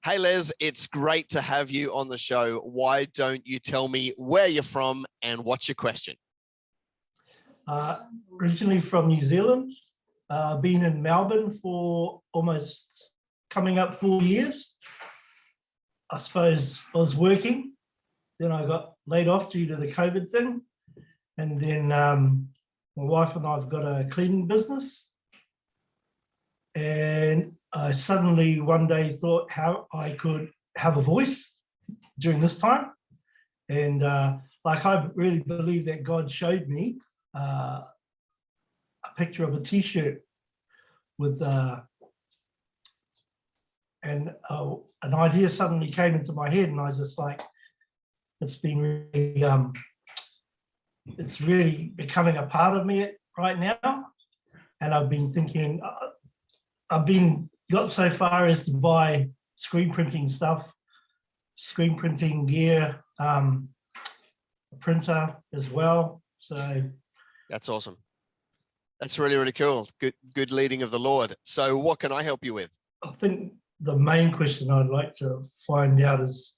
Hey, Les, it's great to have you on the show. Why don't you tell me where you're from and what's your question? Originally from New Zealand, been in Melbourne for almost coming up 4 years. I suppose I was working, then I got laid off due to the COVID thing. And then my wife and I have got a cleaning business. And I suddenly one day thought how I could have a voice during this time. And like I really believe that God showed me a picture of a t-shirt with and an idea suddenly came into my head, and I just like, it's been really it's really becoming a part of me right now. And I've been thinking, I've got so far as to buy screen printing stuff, screen printing gear, a printer as well. So that's awesome. That's really, really cool. Good leading of the Lord. So what can I help you with? I think the main question I'd like to find out is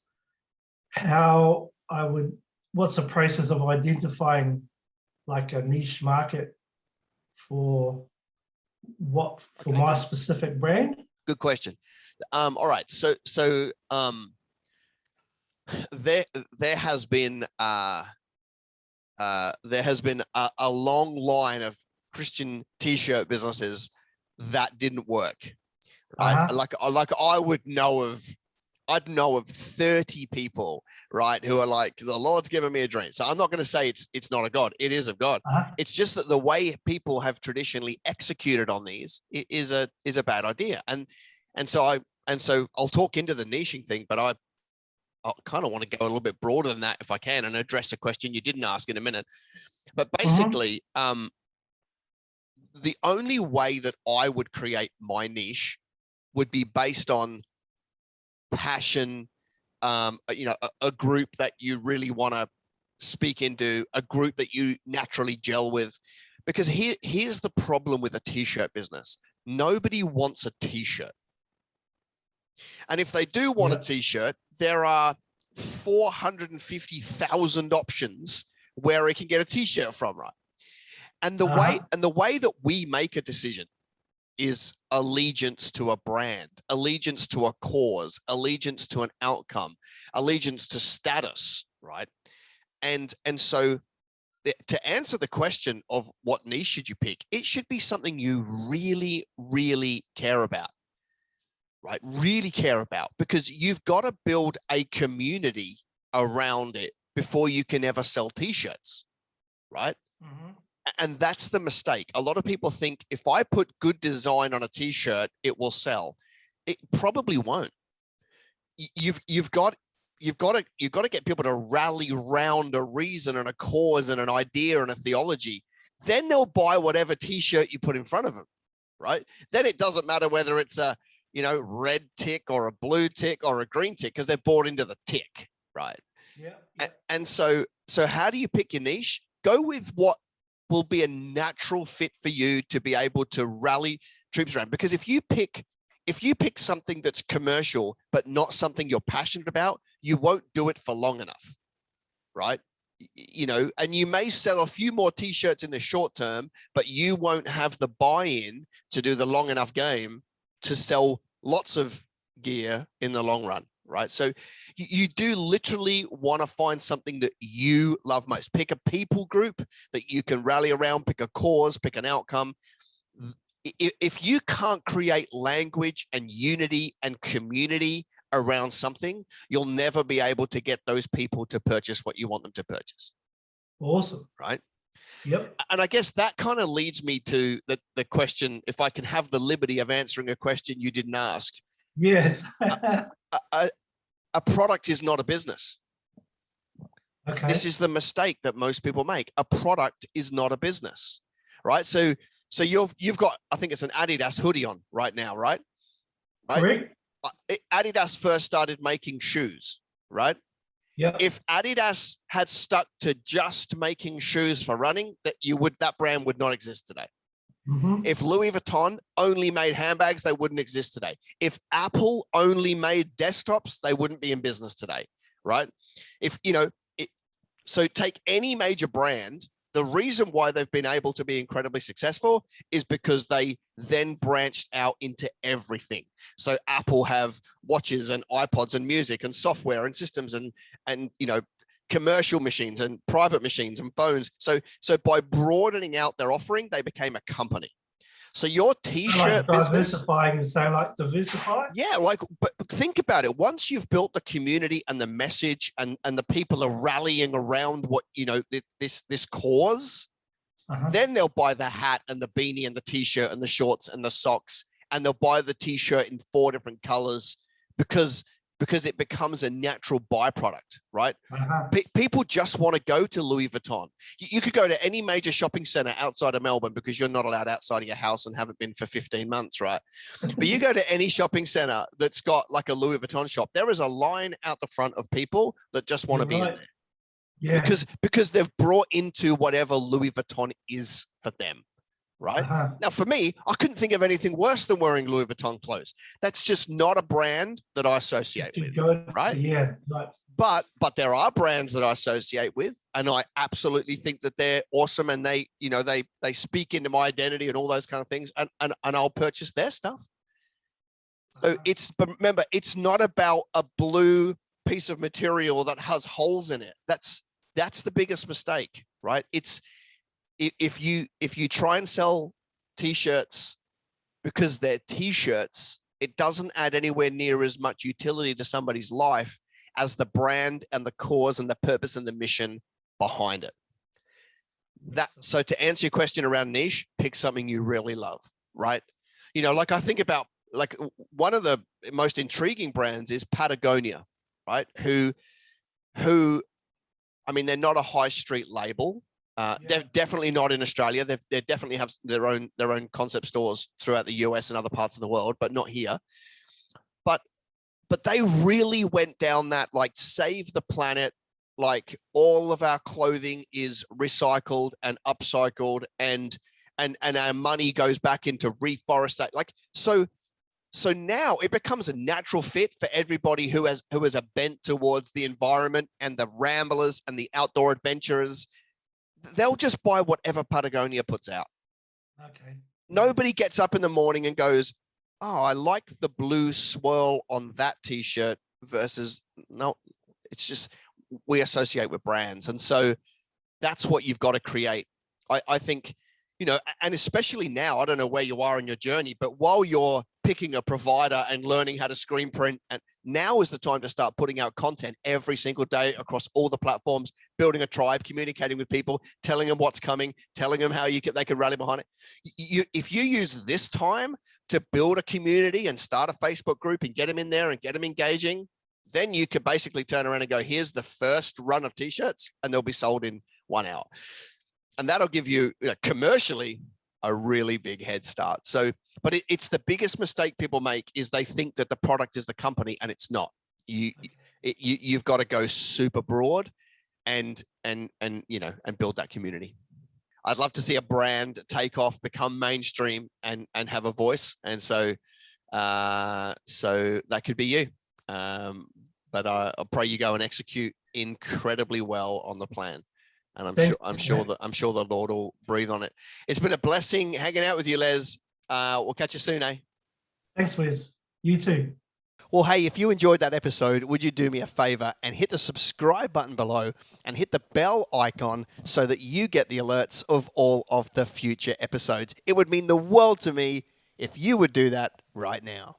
how what's the process of identifying like a niche market for my specific brand? Good question. All right. So there has been a long line of Christian t-shirt businesses that didn't work. Right? Like I'd know of 30 people, right, who are like, the Lord's given me a dream. So I'm not going to say it's not a God. It is of God. It's just that the way people have traditionally executed on these is a bad idea. And so I'll talk into the niching thing, but I kind of want to go a little bit broader than that if I can, and address a question you didn't ask in a minute. But basically, the only way that I would create my niche would be based on passion, a group that you really want to speak into, a group that you naturally gel with. Because here's the problem with a t-shirt business. Nobody wants a t-shirt. And if they do want a t-shirt, there are 450,000 options where it can get a t-shirt from, right? And the way that we make a decision is allegiance to a brand, allegiance to a cause, allegiance to an outcome, allegiance to status, right? And so to answer the question of what niche should you pick, it should be something you really, really care about, right? Really care about, because you've got to build a community around it before you can ever sell t-shirts, right? And that's the mistake. A lot of people think if I put good design on a t-shirt, it will sell. It probably won't. You've got to get people to rally around a reason and a cause and an idea and a theology. Then they'll buy whatever t-shirt you put in front of them, right? Then it doesn't matter whether it's a red tick or a blue tick or a green tick, because they're bought into the tick, right? Yeah. And so how do you pick your niche? Go with what will be a natural fit for you to be able to rally troops around. Because if you pick something that's commercial but not something you're passionate about, you won't do it for long enough, right? And you may sell a few more t-shirts in the short term, but you won't have the buy-in to do the long enough game to sell lots of gear in the long run, right? So you do literally want to find something that you love most. Pick a people group that you can rally around, pick a cause, pick an outcome. If you can't create language and unity and community around something, you'll never be able to get those people to purchase what you want them to purchase. Awesome. Right? Yep. And I guess that kind of leads me to the question, if I can have the liberty of answering a question you didn't ask. Yes. A product is not a business. Okay. This is the mistake that most people make. A product is not a business, right? So you've got, I think it's an Adidas hoodie on right now, right? Correct. Adidas first started making shoes, right? Yeah. If Adidas had stuck to just making shoes for running, that brand would not exist today. Mhm. If Louis Vuitton only made handbags, they wouldn't exist today. If Apple only made desktops, they wouldn't be in business today, right? If, so take any major brand, the reason why they've been able to be incredibly successful is because they then branched out into everything. So Apple have watches and iPods and music and software and systems and commercial machines and private machines and phones. So by broadening out their offering, they became a company. So your t-shirt business, diversifying and saying like diversify. yeah, but think about it. Once you've built the community and the message and the people are rallying around what, this cause, then they'll buy the hat and the beanie and the t-shirt and the shorts and the socks, and they'll buy the t-shirt in 4 different colors because it becomes a natural byproduct, right? People just want to go to Louis Vuitton. You could go to any major shopping center outside of Melbourne because you're not allowed outside of your house and haven't been for 15 months, right? But you go to any shopping center that's got like a Louis Vuitton shop, there is a line out the front of people that just want to be in there. Yeah. Because they've brought into whatever Louis Vuitton is for them. Right? Now, for me, I couldn't think of anything worse than wearing Louis Vuitton clothes. That's just not a brand that I associate with, right? Yeah. But there are brands that I associate with, and I absolutely think that they're awesome, and they speak into my identity and all those kind of things, and I'll purchase their stuff. So but remember, it's not about a blue piece of material that has holes in it. That's the biggest mistake, right? If you try and sell t-shirts because they're t-shirts, it doesn't add anywhere near as much utility to somebody's life as the brand and the cause and the purpose and the mission behind it. So to answer your question around niche, pick something you really love, right? I think about one of the most intriguing brands is Patagonia, right? Who they're not a high street label. Definitely not in Australia. They definitely have their own concept stores throughout the US and other parts of the world, but not here. But they really went down that save the planet, all of our clothing is recycled and upcycled, and our money goes back into reforestation. So now it becomes a natural fit for everybody who has a bent towards the environment and the ramblers and the outdoor adventurers. They'll just buy whatever Patagonia puts out. Okay. Nobody gets up in the morning and goes, oh, I like the blue swirl on that t-shirt versus no, it's just, we associate with brands. And so that's what you've got to create. I think, and especially now, I don't know where you are in your journey, but while you're picking a provider and learning how to screen print, and now is the time to start putting out content every single day across all the platforms, building a tribe, communicating with people, telling them what's coming, telling them how they can rally behind it. If you use this time to build a community and start a Facebook group and get them in there and get them engaging, then you could basically turn around and go, here's the first run of t-shirts, and they'll be sold in 1 hour. And that'll give you, Mm-hmm. a really big head start. So, but it's the biggest mistake people make is they think that the product is the company, and it's not. You've got to go super broad and build that community. I'd love to see a brand take off, become mainstream, and have a voice. And so that could be you. But I pray you go and execute incredibly well on the plan. And I'm sure the Lord will breathe on it. It's been a blessing hanging out with you, Les. We'll catch you soon, eh? Thanks, Wes. You too. Well, hey, if you enjoyed that episode, would you do me a favor and hit the subscribe button below and hit the bell icon so that you get the alerts of all of the future episodes? It would mean the world to me if you would do that right now.